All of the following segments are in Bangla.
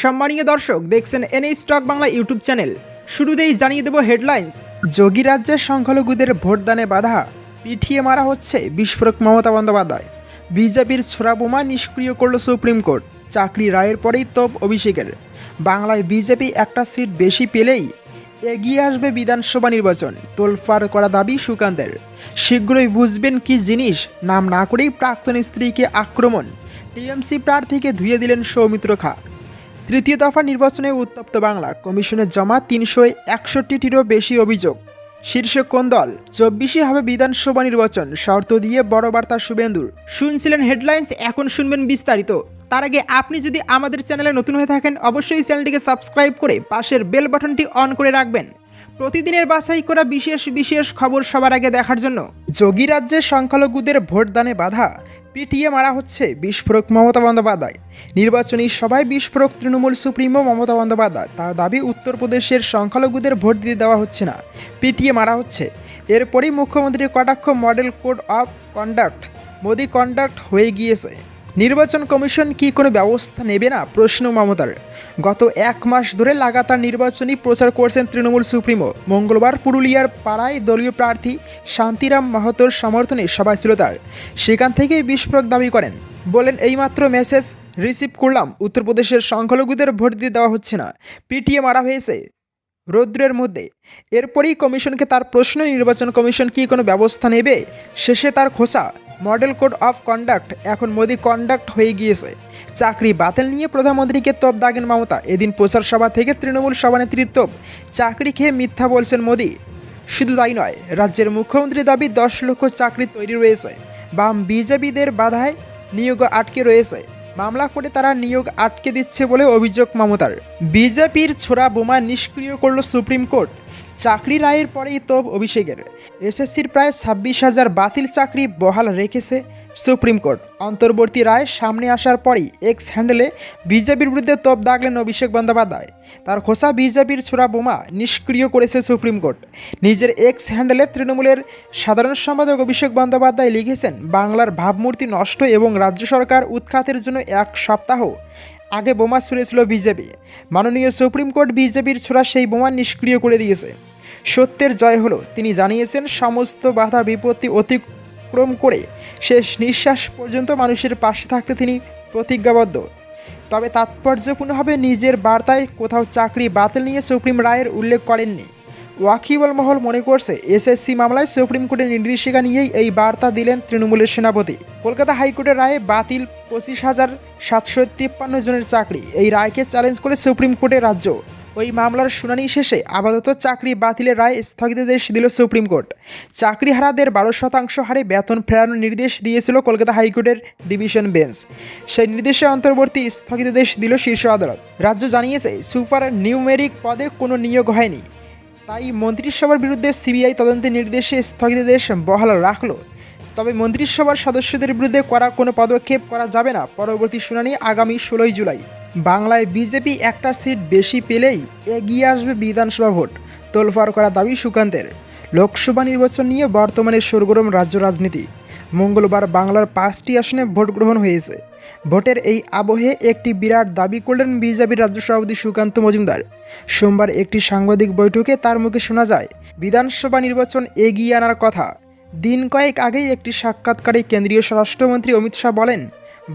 সম্মানীয় দর্শক, দেখছেন N A stock Bangla YouTube channel. শুরুতেই জানিয়ে দেব হেডলাইন্স। যোগী রাজ্যের সংখ্যালঘুদের ভোটদানে বাধা, পিটিয়ে মারা হচ্ছে বিস্ফোরক মমতা বন্দ্যোপাধ্যায়। বিজেপির ছোড়া বোমা নিষ্ক্রিয় করল সুপ্রিম কোর্ট। চাকরি রায়ের পরেই তোপ অভিষেকের। বাংলায় বিজেপি একটা সিট বেশি পেলেই এগিয়ে আসবে বিধানসভা নির্বাচন, তোলপাড় করা দাবি সুকান্তের। শীঘ্রই বুঝবেন কি জিনিস, নাম না করেই প্রাক্তন স্ত্রীকে আক্রমণ। টিএমসি প্রার্থীকে ধুয়ে দিলেন সৌমিত্র খা। তৃতীয় দফা নির্বাচনে উত্তপ্ত বাংলা, কমিশনের জমা 361টিরও বেশি অভিযোগ। শীর্ষে কোন দল? 24-এ হবে বিধানসভা নির্বাচন, শর্ত দিয়ে বড় বার্তা শুভেন্দুর। শুনছিলেন হেডলাইন্স, এখন শুনবেন বিস্তারিত। তার আগে আপনি যদি আমাদের চ্যানেলে নতুন হয়ে থাকেন, অবশ্যই চ্যানেলটিকে সাবস্ক্রাইব করে পাশের বেল বাটনটি অন করে রাখবেন প্রতিদিনের বাছাই করা বিশেষ খবর সবার আগে দেখার জন্য। যোগী রাজ্যের সংখ্যালঘুদের ভোটদানে বাধা, পিটিয়ে মারা হচ্ছে বিস্ফোরক মমতা বন্দ্যোপাধ্যায়। নির্বাচনী সভায় বিস্ফোরক তৃণমূল সুপ্রিমো মমতা বন্দ্যোপাধ্যায়। তার দাবি, উত্তরপ্রদেশের সংখ্যালঘুদের ভোট দিতে দেওয়া হচ্ছে না, পিটিয়ে মারা হচ্ছে। এরপরই মুখ্যমন্ত্রীর কটাক্ষ, model code of conduct Modi conduct হয়ে গিয়েছে। নির্বাচন কমিশন কি কোনো ব্যবস্থা নেবে না, প্রশ্ন মমতার। গত এক মাস ধরে লাগাতার নির্বাচনী প্রচার করছেন তৃণমূল সুপ্রিমো। মঙ্গলবার পুরুলিয়ার পাড়ায় দলীয় প্রার্থী শান্তিরাম মাহাতোর সমর্থনে সভা ছিল তার। সেখান থেকেই বিস্ফোরক দাবি করেন। বলেন, এইমাত্র মেসেজ রিসিভ করলাম, উত্তরপ্রদেশের সংখ্যালঘুদের ভোট দিতে দেওয়া হচ্ছে না, পিটিয়ে মারা হয়েছে রৌদ্রের মধ্যে। এরপরই কমিশনকে তার প্রশ্ন, নির্বাচন কমিশন কি কোনো ব্যবস্থা নেবে। শেষে তার খোঁচা, মডেল কোড অফ কন্ডাক্ট এখন মোদি কন্ডাক্ট হয়ে গিয়েছে। চাকরি বাতিল নিয়ে প্রধানমন্ত্রীকে তোপ দাগেন মমতা। এদিন প্রচার সভা থেকে তৃণমূল সভানেত্রীর তোপ, চাকরি খেয়ে মিথ্যা বলছেন মোদি। শুধু তাই নয়, রাজ্যের মুখ্যমন্ত্রীর দাবি 10 লক্ষ চাকরি তৈরি রয়েছে। বাম বিজেপিদের বাধায় নিয়োগ আটকে রয়েছে, মামলা করে তারা নিয়োগ আটকে দিচ্ছে বলে অভিযোগ মমতার। বিজেপির ছোড়া বোমা নিষ্ক্রিয় করল সুপ্রিম কোর্ট। চাকরি রায়ের পরেই তোপ অভিষেকের। এসএসসির প্রায় 26,000 বাতিল চাকরি বহাল রেখেছে সুপ্রিম কোর্ট। অন্তর্বর্তী রায় সামনে আসার পরই এক্স হ্যান্ডেলে বিজেপির বিরুদ্ধে তোপ দাগলেন অভিষেক বন্দ্যোপাধ্যায়। তার খোঁচা, বিজেপির ছোড়া বোমা নিষ্ক্রিয় করেছে সুপ্রিম কোর্ট। নিজের এক্স হ্যান্ডেলে তৃণমূলের সাধারণ সম্পাদক অভিষেক বন্দ্যোপাধ্যায় লিখেছেন, বাংলার ভাবমূর্তি নষ্ট এবং রাজ্য সরকার উৎখাতের জন্য এক সপ্তাহ আগে বোমা ছুঁড়েছিল বিজেপি। মাননীয় সুপ্রিম কোর্ট বিজেপির ছোড়া সেই বোমা নিষ্ক্রিয় করে দিয়েছে। সত্যের জয় হলো, তিনি জানিয়েছেন। সমস্ত বাধা বিপত্তি অতিক্রম করে শেষ নিঃশ্বাস পর্যন্ত মানুষের পাশে থাকতে তিনি প্রতিজ্ঞাবদ্ধ। তবে তাৎপর্যপূর্ণভাবে নিজের বার্তায় কোথাও চাকরি বাতিল নিয়ে সুপ্রিম রায়ের উল্লেখ করেননি। ওয়াকিবল মহল মনে করছে, এসএসসি মামলায় সুপ্রিম কোর্টের নির্দেশিকা নিয়েই এই বার্তা দিলেন তৃণমূলের সেনাপতি। কলকাতা হাইকোর্টের রায়ে বাতিল 25,753 জনের চাকরি। এই রায়কে চ্যালেঞ্জ করে সুপ্রিম কোর্টে রাজ্য। ওই মামলার শুনানি শেষে আপাতত চাকরি বাতিলের রায় স্থগিতাদেশ দিল সুপ্রিম কোর্ট। চাকরিহারাদের 12% হারে বেতন ফেরানোর নির্দেশ দিয়েছিল কলকাতা হাইকোর্টের ডিভিশন বেঞ্চ। সেই নির্দেশে অন্তর্বর্তী স্থগিতাদেশ দিল শীর্ষ আদালত। রাজ্য জানিয়েছে, সুপার নিউমেরিক পদে কোনো নিয়োগ হয়নি, তাই মন্ত্রিসভার বিরুদ্ধে সিবিআই তদন্তের নির্দেশে স্থগিতাদেশ বহাল রাখল। তবে মন্ত্রিসভার সদস্যদের বিরুদ্ধে করা কোনো পদক্ষেপ করা যাবে না। পরবর্তী শুনানি আগামী 16 জুলাই। বাংলায় বিজেপি একটা সিট বেশি পেলেই এগিয়ে আসবে বিধানসভা ভোট, তোলপাড় করা দাবি সুকান্তের। লোকসভা নির্বাচন নিয়ে বর্তমানে সরগরম রাজ্য রাজনীতি। মঙ্গলবার বাংলার 5টি আসনে ভোট গ্রহণ হয়েছে। ভোটের এই আবহে একটি বিরাট দাবি করলেন বিজেপির রাজ্য সভাপতি সুকান্ত মজুমদার। সোমবার একটি সাংবাদিক বৈঠকে তার মুখে শোনা যায়, বিধানসভা নির্বাচন এগিয়ে আনার কথা। দিন কয়েক আগেই একটি সাক্ষাৎকারে কেন্দ্রীয় স্বরাষ্ট্রমন্ত্রী অমিত শাহ বলেন,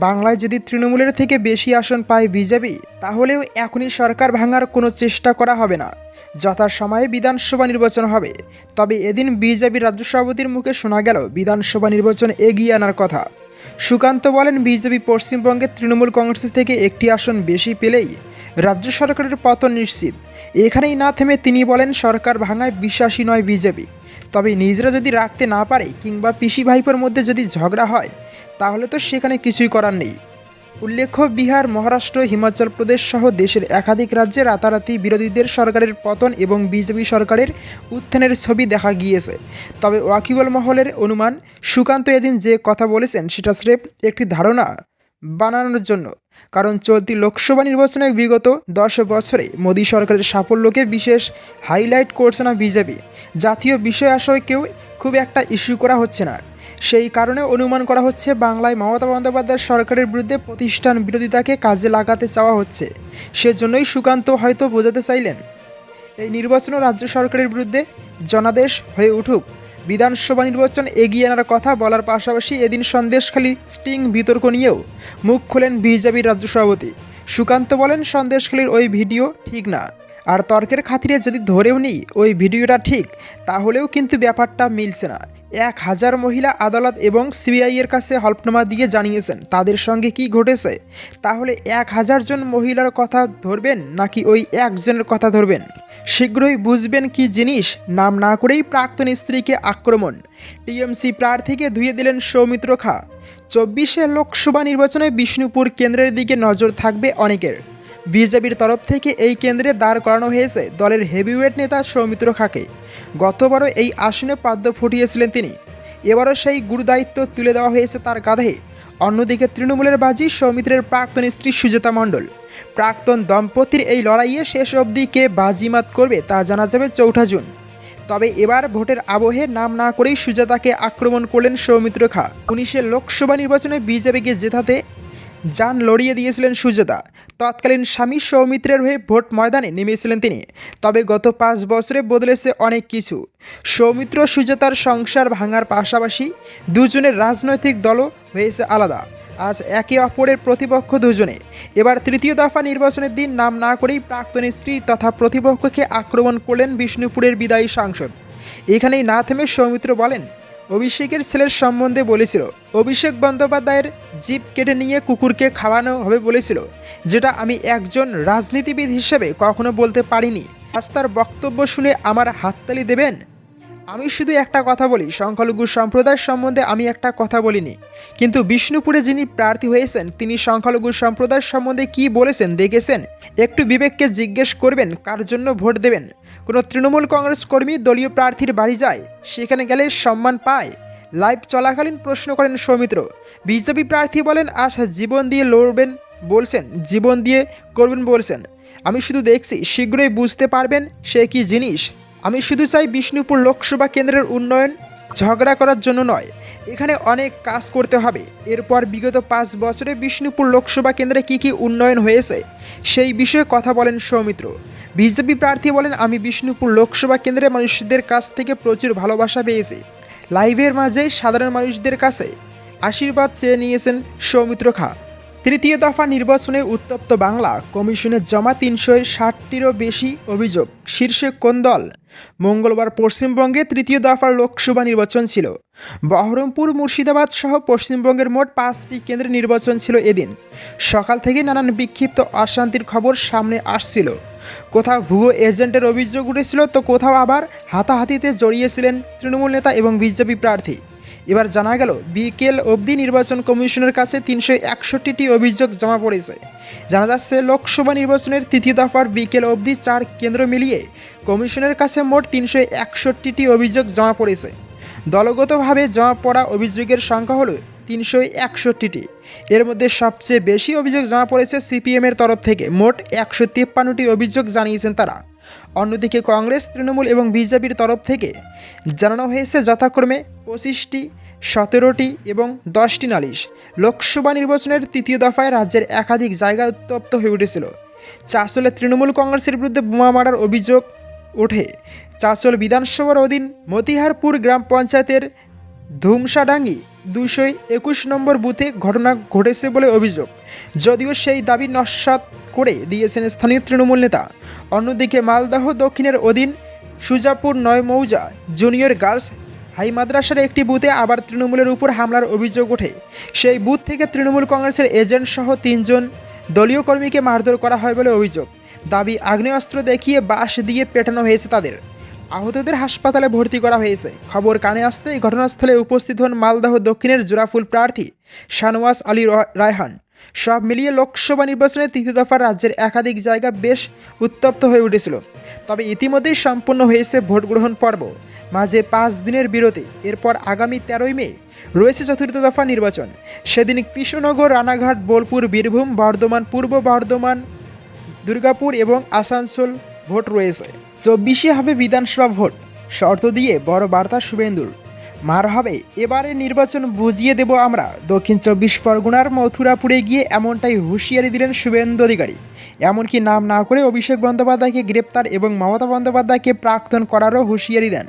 বাংলায় যদি তৃণমূলের থেকে বেশি আসন পায় বিজেপি, তাহলেও এখনই সরকার ভাঙার কোনো চেষ্টা করা হবে না, যথাসময়ে বিধানসভা নির্বাচন হবে। তবে এদিন বিজেপির রাজ্য সভাপতির মুখে শোনা গেল বিধানসভা নির্বাচন এগিয়ে আনার কথা। সুকান্ত বলেন, বিজেপি পশ্চিমবঙ্গে তৃণমূল কংগ্রেস থেকে একটি আসন বেশি পেলেই রাজ্য সরকারের পতন নিশ্চিত। এখানেই না থেমে তিনি বলেন, সরকার ভাঙায় বিশ্বাসী নয় বিজেপি, তবে নিজেরা যদি রাখতে না পারে কিংবা পিসি ভাইপোর মধ্যে যদি ঝগড়া হয়, তাহলে তো সেখানে কিছুই করার নেই। উল্লেখ্য, বিহার, মহারাষ্ট্র, হিমাচল প্রদেশ সহ দেশের একাধিক রাজ্যে রাতারাতি বিরোধীদের সরকারের পতন এবং বিজেপি সরকারের উত্থানের ছবি দেখা গিয়েছে। তবে ওয়াকিবল মহলের অনুমান, সুকান্ত এদিন যে কথা বলেছেন সেটা স্রেফ একটি ধারণা বানানোর জন্য। কারণ চলতি লোকসভা নির্বাচনে বিগত 10 বছরে মোদী সরকারের সাফল্যকে বিশেষ হাইলাইট করছে না বিজেপি। জাতীয় বিষয় আসলে কেউ খুব একটা ইস্যু করা হচ্ছে না। সেই কারণে অনুমান করা হচ্ছে বাংলায় মমতা বন্দ্যোপাধ্যায়ের সরকারের বিরুদ্ধে প্রতিষ্ঠান বিরোধিতাকে কাজে লাগাতে চাওয়া হচ্ছে। সেজন্যই সুকান্ত হয়তো বোঝাতে চাইলেন এই নির্বাচনও রাজ্য সরকারের বিরুদ্ধে জনাদেশ হয়ে উঠুক। বিধানসভা নির্বাচন এগিয়ে আনার কথা বলার পাশাপাশি এদিন সন্দেশখালী স্টিং বিতর্ক নিয়েও মুখ খোলেন বিজেপির রাজ্য সভাপতি সুকান্ত। বলেন, সন্দেশখালীর ওই ভিডিও ঠিক না, আর তর্কের খাতিরে যদি ধরেও নিই ওই ভিডিওটা ঠিক, তাহলেও কিন্তু ব্যাপারটা মিলছে না। 1000 মহিলা আদালত এবং সিবিআইয়ের কাছে হলফনামা দিয়ে জানিয়েছেন তাদের সঙ্গে কি ঘটেছে। তাহলে 1000 জন মহিলার কথা ধরবেন নাকি ওই একজনের কথা ধরবেন? শীঘ্রই বুঝবেন কি জিনিস। নাম না করেই প্রাক্তন স্ত্রীকে আক্রমণ, টিএমসি প্রার্থীকে ধুয়ে দিলেন সৌমিত্র খা। 24 লোকসভা নির্বাচনে বিষ্ণুপুর কেন্দ্রের দিকে নজর থাকবে অনেকের। বিজেপির তরফ থেকে এই কেন্দ্রে দাঁড় করানো হয়েছে দলের হেভিওয়েট নেতা সৌমিত্র খাকে। গতবারও এই আসনে পাদ্য ফুটিয়েছিলেন তিনি, এবারও সেই গুরুদায়িত্ব তুলে দেওয়া হয়েছে তার কাঁধে। অন্যদিকে তৃণমূলের বাজি সৌমিত্রের প্রাক্তন স্ত্রী সুজাতা মণ্ডল। প্রাক্তন দম্পতির এই লড়াইয়ে শেষ অবধি কে বাজিমাত করবে তা জানা যাবে 4 জুন। তবে এবার ভোটের আবহে নাম না করেই সুজাতাকে আক্রমণ করলেন সৌমিত্র খা। 19 লোকসভা নির্বাচনে বিজেপিকে জেতাতে জান লড়িয়ে দিয়েছিলেন সুজাতা। তৎকালীন স্বামী সৌমিত্রের হয়ে ভোট ময়দানে নেমেছিলেন তিনি। তবে গত 5 বছরে বদলেছে অনেক কিছু। সৌমিত্র সুজাতার সংসার ভাঙার পাশাপাশি দুজনের রাজনৈতিক দলও হয়েছে আলাদা। আজ একে অপরের প্রতিপক্ষ দুজনে। এবার তৃতীয় দফা নির্বাচনের দিন নাম না করেই প্রাক্তন স্ত্রী তথা প্রতিপক্ষকে আক্রমণ করলেন বিষ্ণুপুরের বিদায়ী সাংসদ। এখানেই না থেমে সৌমিত্র বলেন, অভিষেকের ছেলের সম্বন্ধে বলেছিল অভিষেক বন্দ্যোপাধ্যায়ের জিভ কেটে নিয়ে কুকুরকে খাওয়ানো হবে বলেছিল, যেটা আমি একজন রাজনীতিবিদ হিসেবে কখনো বলতে পারিনি। আজ তার বক্তব্য শুনে আমার হাততালি দেবেন? আমি শুধু একটা কথা বলি, সংখ্যালঘু সম্প্রদায়ের সম্বন্ধে আমি একটা কথা বলিনি। কিন্তু বিষ্ণুপুরে যিনি প্রার্থী হয়েছেন তিনি সংখ্যালঘু সম্প্রদায়ের সম্বন্ধে কি বলেছেন দেখেছেন? একটু বিবেককে জিজ্ঞেস করবেন কার জন্য ভোট দেবেন। কোনো তৃণমূল কংগ্রেস কর্মী দলীয় প্রার্থীর বাড়ি যায়, সেখানে গেলে সম্মান পায়? লাইভ চলাকালীন প্রশ্ন করেন সৌমিত্র। বিজেপি প্রার্থী বলেন, আজ জীবন দিয়ে লড়বেন বলছেন, জীবন দিয়ে করবেন বলছেন। আমি শুধু দেখছি, শীঘ্রই বুঝতে পারবেন সে কি জিনিস। আমি শুধু চাই বিষ্ণুপুর লোকসভা কেন্দ্রের উন্নয়ন, ঝগড়া করার জন্য নয়। এখানে অনেক কাজ করতে হবে। এরপর বিগত 5 বছরে বিষ্ণুপুর লোকসভা কেন্দ্রে কী কী উন্নয়ন হয়েছে সেই বিষয়ে কথা বলেন সৌমিত্র। বিজেপি প্রার্থী বলেন, আমি বিষ্ণুপুর লোকসভা কেন্দ্রে মানুষদের কাছ থেকে প্রচুর ভালোবাসা পেয়েছি। লাইভের মাঝে সাধারণ মানুষদের কাছে আশীর্বাদ চেয়ে নিয়েছেন সৌমিত্র খা। তৃতীয় দফা নির্বাচনে উত্তপ্ত বাংলা কমিশনে জমা 360টিরও বেশি অভিযোগ। শীর্ষে কোন দল? মঙ্গলবার পশ্চিমবঙ্গে তৃতীয় দফার লোকসভা নির্বাচন ছিল। বহরমপুর, মুর্শিদাবাদ সহ পশ্চিমবঙ্গের মোট 5টি কেন্দ্রে নির্বাচন ছিল এদিন। সকাল থেকে নানান বিক্ষিপ্ত অশান্তির খবর সামনে আসছিল। কোথাও ভুয়ো এজেন্টের অভিযোগ উঠেছিল, তো কোথাও আবার হাতাহাতিতে জড়িয়েছিলেন তৃণমূল নেতা এবং বিজেপি প্রার্থী। এবার জানা গেল বিকেল অবধি নির্বাচন কমিশনের কাছে 361টি অভিযোগ জমা পড়েছে। জানা যাচ্ছে লোকসভা নির্বাচনের তৃতীয় দফার বিকেল অবধি 4 কেন্দ্র মিলিয়ে কমিশনের কাছে মোট 361টি অভিযোগ জমা পড়েছে। দলগতভাবে জমা পড়া অভিযোগের সংখ্যা হলো 361টি। এর মধ্যে সবচেয়ে বেশি অভিযোগ জমা পড়েছে সিপিএমের তরফ থেকে, মোট 153টি অভিযোগ জানিয়েছেন তারা। অন্যদিকে কংগ্রেস, তৃণমূল এবং বিজেপির তরফ থেকে জানানো হয়েছে যথাক্রমে 25টি, 17টি এবং 10টি নালিশ। লোকসভা নির্বাচনের তৃতীয় দফায় রাজ্যের একাধিক জায়গা উত্তপ্ত হয়ে উঠেছিল। চাঁচলে তৃণমূল কংগ্রেসের বিরুদ্ধে বোমা মারার অভিযোগ ওঠে। চাঁচল বিধানসভার অধীন মতিহারপুর গ্রাম পঞ্চায়েতের ধুমসাডাঙ্গি 221 নম্বর বুথে ঘটনা ঘটেছে বলে অভিযোগ, যদিও সেই দাবি নস্যাৎ করে দিয়েছেন স্থানীয় তৃণমূল নেতা। অন্যদিকে মালদহ দক্ষিণের অধীন সুজাপুর 9 মৌজা জুনিয়র গার্লস হাই মাদ্রাসার একটি বুথে আবার তৃণমূলের উপর হামলার অভিযোগ ওঠে। সেই বুথ থেকে তৃণমূল কংগ্রেসের এজেন্ট সহ 3 জন দলীয় কর্মীকে মারধর করা হয় বলে অভিযোগ। দাবি, আগ্নেয়াস্ত্র দেখিয়ে বাঁশ দিয়ে পেটানো হয়েছে তাদের। আহতদের হাসপাতালে ভর্তি করা হয়েছে। খবর কানে আসতেই ঘটনাস্থলে উপস্থিত হন মালদহ দক্ষিণের জোড়াফুল প্রার্থী শানওয়াজ আলী রায়হান। সব মিলিয়ে লোকসভা নির্বাচনে তৃতীয় দফার রাজ্যের একাধিক জায়গা বেশ উত্তপ্ত হয়ে উঠেছিল। তবে ইতিমধ্যেই সম্পন্ন হয়েছে ভোট গ্রহণ পর্ব, মাঝে 5 দিনের বিরতি। এরপর আগামী 13ই মে রয়েছে চতুর্থ দফা নির্বাচন। সেদিন কৃষ্ণনগর, রানাঘাট, বোলপুর, বীরভূম, বর্ধমান, পূর্ব বর্ধমান, দুর্গাপুর এবং আসানসোল ভোট রয়েছে। 24শে হবে বিধানসভা ভোট, শর্ত দিয়ে বড় বার্তা শুভেন্দুর। মার হবে এবারের নির্বাচন বুঝিয়ে দেব আমরা। দক্ষিণ 24 পরগনার মথুরাপুরে গিয়ে এমনটাই হুঁশিয়ারি দিলেন শুভেন্দু অধিকারী। এমনকি নাম না করে অভিষেক বন্দ্যোপাধ্যায়কে গ্রেপ্তার এবং মমতা বন্দ্যোপাধ্যায়কে প্রাক্তন করারও হুঁশিয়ারি দেন।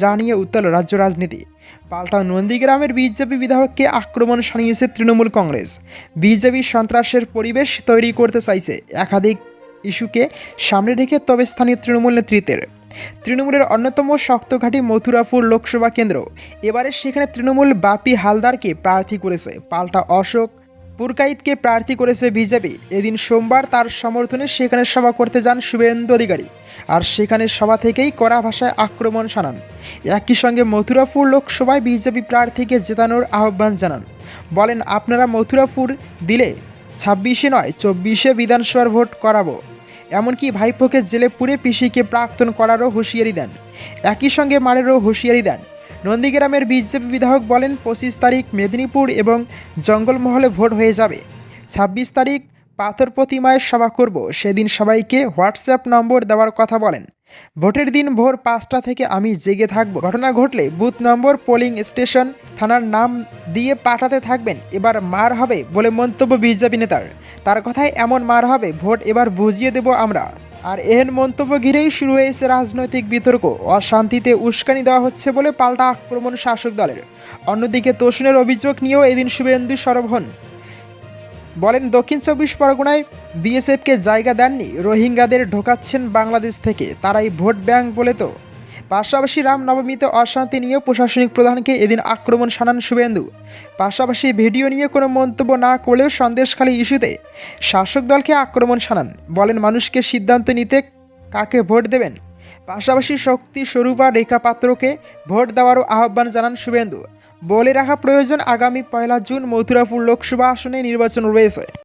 জানিয়ে উত্তাল রাজ্য রাজনীতি। পাল্টা নন্দীগ্রামের বিজেপি বিধায়ককে আক্রমণ শানিয়েছে তৃণমূল কংগ্রেস। বিজেপি সন্ত্রাসের পরিবেশ তৈরি করতে চাইছে একাধিক ইস্যুকে সামনে রেখে। তবে স্থানীয় তৃণমূলের অন্যতম শক্তঘাঁটি মথুরাপুর লোকসভা কেন্দ্র। এবারে সেখানে তৃণমূল বাপি হালদারকে প্রার্থী করেছে, পাল্টা অশোক পুরকাইতকে প্রার্থী করেছে বিজেপি। এদিন সোমবার তার সমর্থনে সেখানে সভা করতে যান শুভেন্দু অধিকারী, আর সেখানে সভা থেকেই কড়া ভাষায় আক্রমণ শানান। একই সঙ্গে মথুরাপুর লোকসভায় বিজেপি প্রার্থীকে জেতানোর আহ্বান জানান। বলেন, আপনারা মথুরাপুর দিলে 26শে নয় 24শে বিধানসভার ভোট করাবো। এমনকি ভাইপোকে জেলে পুরে পিসিকে প্রাক্তন করারও হুঁশিয়ারি দেন। একই সঙ্গে মারেরও হুঁশিয়ারি দেন। নন্দীগ্রামের বিজেপি বিধায়ক বলেন, 25 তারিখ মেদিনীপুর এবং জঙ্গলমহলে ভোট হয়ে যাবে। 26 তারিখ পাথর প্রতিমায় সভা করব। সেদিন সবাইকে হোয়াটসঅ্যাপ নম্বর দেওয়ার কথা বলেন। ভোটের দিন ভোর 5টা থেকে আমি জেগে থাকব। ঘটনা ঘটলে বুথ নম্বর, পোলিং স্টেশন, থানার নাম দিয়ে পাঠাতে থাকবেন। এবার মার হবে বলে মন্তব্য বিজেপি নেতার। তার কথায় এমন মার হবে, ভোট এবার বুঝিয়ে দেব আমরা। আর এহেন মন্তব্য ঘিরেই শুরু হয়েছে রাজনৈতিক বিতর্ক। অশান্তিতে উস্কানি দেওয়া হচ্ছে বলে পাল্টা আক্রমণ শাসক দলের। অন্যদিকে তোষণের অভিযোগ নিয়েও এদিন শুভেন্দু সরব হন। বলেন, দক্ষিণ 24 পরগনায় বিএসএফকে জায়গা দেননি, রোহিঙ্গাদের ঢোকাচ্ছেন বাংলাদেশ থেকে, তারাই ভোট ব্যাংক বলে তো। পাশাপাশি রামনবমীতে অশান্তি নিয়ে প্রশাসনিক প্রধানকে এদিন আক্রমণ শানান শুভেন্দু। পাশাপাশি ভিডিও নিয়ে কোনো মন্তব্য না করলেও সন্দেশখালী ইস্যুতে শাসক দলকে আক্রমণ শানান। বলেন, মানুষকে সিদ্ধান্ত নিতে কাকে ভোট দেবেন। পাশাপাশি শক্তি স্বরূপা রেখা পাত্রকে ভোট দেওয়ারও আহ্বান জানান শুভেন্দু। বলে রাখা প্রয়োজন, আগামী 1 জুন মথুরাপুর লোকসভা আসনে নির্বাচন রয়েছে।